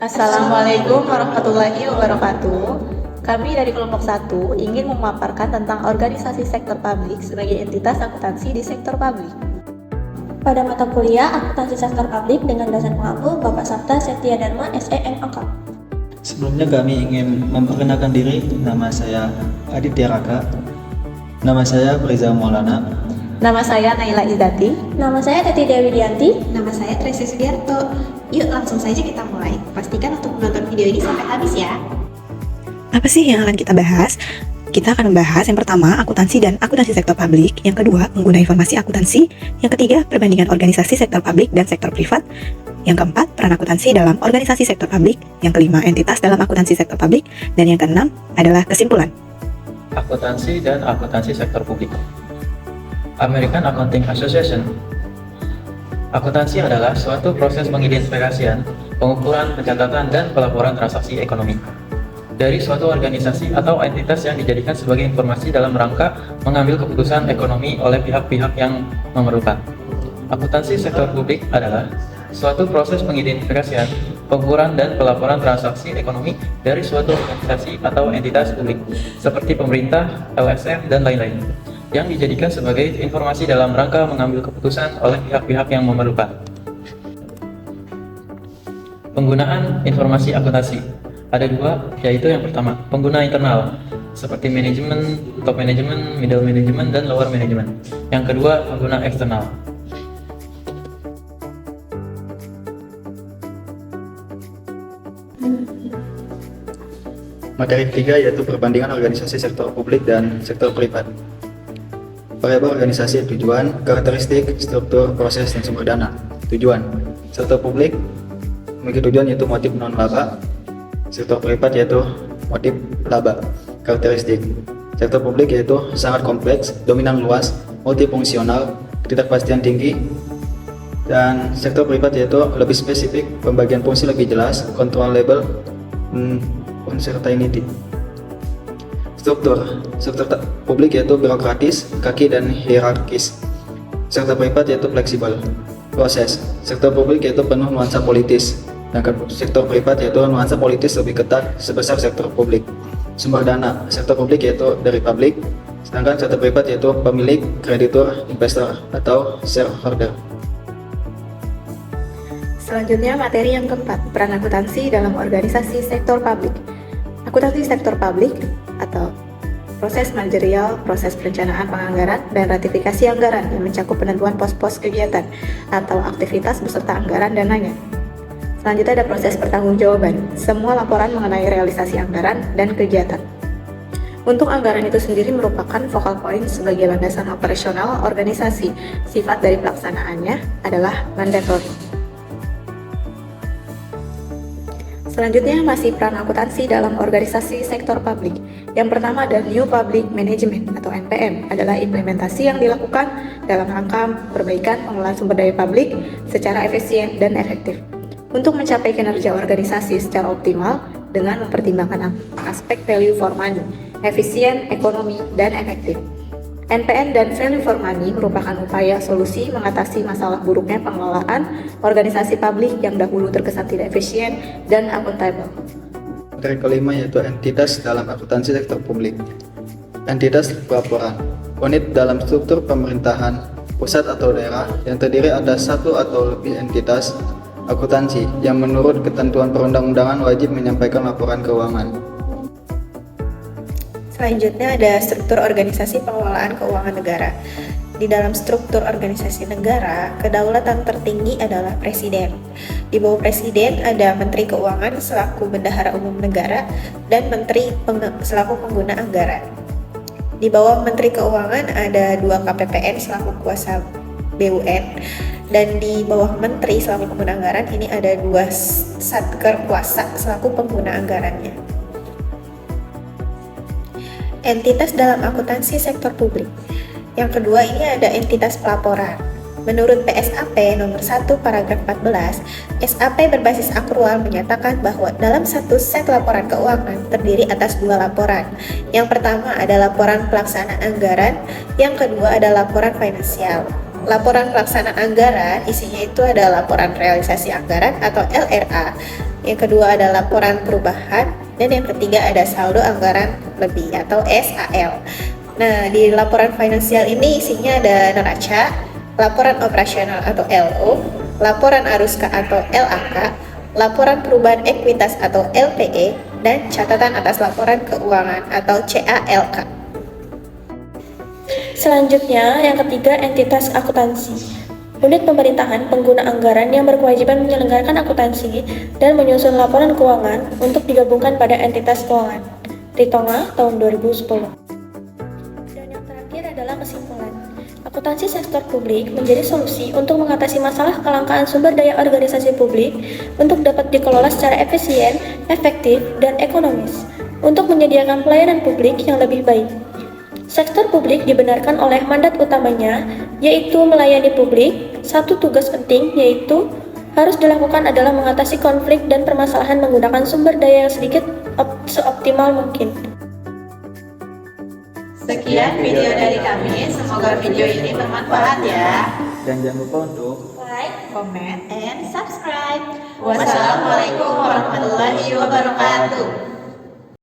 Assalamualaikum warahmatullahi wabarakatuh. Kami dari kelompok 1 ingin memaparkan tentang organisasi sektor publik sebagai entitas akuntansi di sektor publik. Pada mata kuliah Akuntansi Sektor Publik dengan dosen pengampu Bapak Sabta Setia Dharma SEM Angka. Sebelumnya kami ingin memperkenalkan diri. Nama saya Aditya Raka. Nama saya Priza Maulana. Nama saya Naila Izzati. Nama saya Teti Dewi Dianti. Nama saya Tracy Sugiarto. Yuk langsung saja kita mulai. Pastikan untuk menonton video ini sampai habis ya. Apa sih yang akan kita bahas? Kita akan membahas yang pertama, akuntansi dan akuntansi sektor publik. Yang kedua, pengguna informasi akuntansi. Yang ketiga, perbandingan organisasi sektor publik dan sektor privat. Yang keempat, peran akuntansi dalam organisasi sektor publik. Yang kelima, entitas dalam akuntansi sektor publik. Dan yang keenam adalah kesimpulan. Akuntansi dan akuntansi sektor publik. American Accounting Association. Akuntansi adalah suatu proses pengidentifikasian, pengukuran, pencatatan, dan pelaporan transaksi ekonomi dari suatu organisasi atau entitas yang dijadikan sebagai informasi dalam rangka mengambil keputusan ekonomi oleh pihak-pihak yang memerlukan. Akuntansi sektor publik adalah suatu proses pengidentifikasian, pengukuran, dan pelaporan transaksi ekonomi dari suatu organisasi atau entitas publik seperti pemerintah, LSM, dan lain-lain yang dijadikan sebagai informasi dalam rangka mengambil keputusan oleh pihak-pihak yang memerlukan. Penggunaan informasi akuntansi ada dua, yaitu yang pertama, pengguna internal seperti manajemen, top manajemen, middle manajemen, dan lower manajemen. Yang kedua, pengguna eksternal. Materi ketiga yaitu perbandingan organisasi sektor publik dan sektor privat. Variabel organisasi: tujuan, karakteristik, struktur, proses, dan sumber dana. Tujuan: sektor publik memiliki tujuan yaitu motif non-laba. Sektor privat yaitu motif laba. Karakteristik: sektor publik yaitu sangat kompleks, dominan luas, multifungsional, ketidakpastian tinggi. Dan sektor privat yaitu lebih spesifik, pembagian fungsi lebih jelas, controllable, uncertainty. Struktur: sektor publik yaitu birokratis, kaki, dan hierarkis. Sektor privat yaitu fleksibel. Proses: sektor publik yaitu penuh nuansa politis, dan sektor privat yaitu nuansa politis lebih ketat sebesar sektor publik. Sumber dana: sektor publik yaitu dari publik, sedangkan sektor privat yaitu pemilik, kreditur, investor, atau shareholder. Selanjutnya materi yang keempat, peran akuntansi dalam organisasi sektor publik. Akuntansi sektor publik atau proses manajerial, proses perencanaan penganggaran, dan ratifikasi anggaran yang mencakup penentuan pos-pos kegiatan atau aktivitas beserta anggaran dananya. Selanjutnya ada proses pertanggungjawaban, semua laporan mengenai realisasi anggaran dan kegiatan. Untuk anggaran itu sendiri merupakan focal point sebagai landasan operasional organisasi. Sifat dari pelaksanaannya adalah mandatory. Selanjutnya masih peran akuntansi dalam organisasi sektor publik. Yang pertama ada New Public Management atau NPM, adalah implementasi yang dilakukan dalam rangka perbaikan pengelolaan sumber daya publik secara efisien dan efektif untuk mencapai kinerja organisasi secara optimal dengan mempertimbangkan aspek value for money, efisien, ekonomi, dan efektif. NPM dan value for money merupakan upaya solusi mengatasi masalah buruknya pengelolaan organisasi publik yang dahulu terkesan tidak efisien dan akuntabel. Materi kelima yaitu entitas dalam akuntansi sektor publik. Entitas pelaporan: unit dalam struktur pemerintahan pusat atau daerah yang terdiri atas satu atau lebih entitas akuntansi yang menurut ketentuan perundang-undangan wajib menyampaikan laporan keuangan. Selanjutnya ada struktur organisasi pengelolaan keuangan negara. Di dalam struktur organisasi negara, kedaulatan tertinggi adalah presiden. Di bawah presiden ada menteri keuangan selaku bendahara umum negara dan menteri selaku pengguna anggaran. Di bawah menteri keuangan ada 2 KPPN selaku kuasa BUN, dan di bawah menteri selaku pengguna anggaran ini ada 2 satker kuasa selaku pengguna anggarannya. Entitas dalam akuntansi sektor publik. Yang kedua ini ada entitas pelaporan. Menurut PSAP nomor 1 paragraf 14, SAP berbasis akrual menyatakan bahwa dalam satu set laporan keuangan terdiri atas 2 laporan. Yang pertama ada laporan pelaksanaan anggaran, yang kedua ada laporan finansial. Laporan pelaksanaan anggaran isinya itu ada laporan realisasi anggaran atau LRA. Yang kedua ada laporan perubahan dan yang ketiga ada saldo anggaran lebih atau SAL. Nah, di laporan finansial ini isinya ada neraca, laporan operasional atau LO, laporan arus K atau LAK, laporan perubahan ekuitas atau LPE, dan catatan atas laporan keuangan atau CALK. Selanjutnya, yang ketiga, entitas akuntansi. Unit pemerintahan pengguna anggaran yang berkewajiban menyelenggarakan akuntansi dan menyusun laporan keuangan untuk digabungkan pada entitas keuangan. Ritonga tahun 2010. Dan yang terakhir adalah kesimpulan. Akuntansi sektor publik menjadi solusi untuk mengatasi masalah kelangkaan sumber daya organisasi publik untuk dapat dikelola secara efisien, efektif, dan ekonomis untuk menyediakan pelayanan publik yang lebih baik. Sektor publik dibenarkan oleh mandat utamanya, yaitu melayani publik. Satu tugas penting yaitu harus dilakukan adalah mengatasi konflik dan permasalahan menggunakan sumber daya yang sedikit seoptimal mungkin. Sekian video dari kami, semoga video ini bermanfaat ya. Dan jangan lupa untuk Like, comment, and subscribe. Wassalamualaikum warahmatullahi wabarakatuh.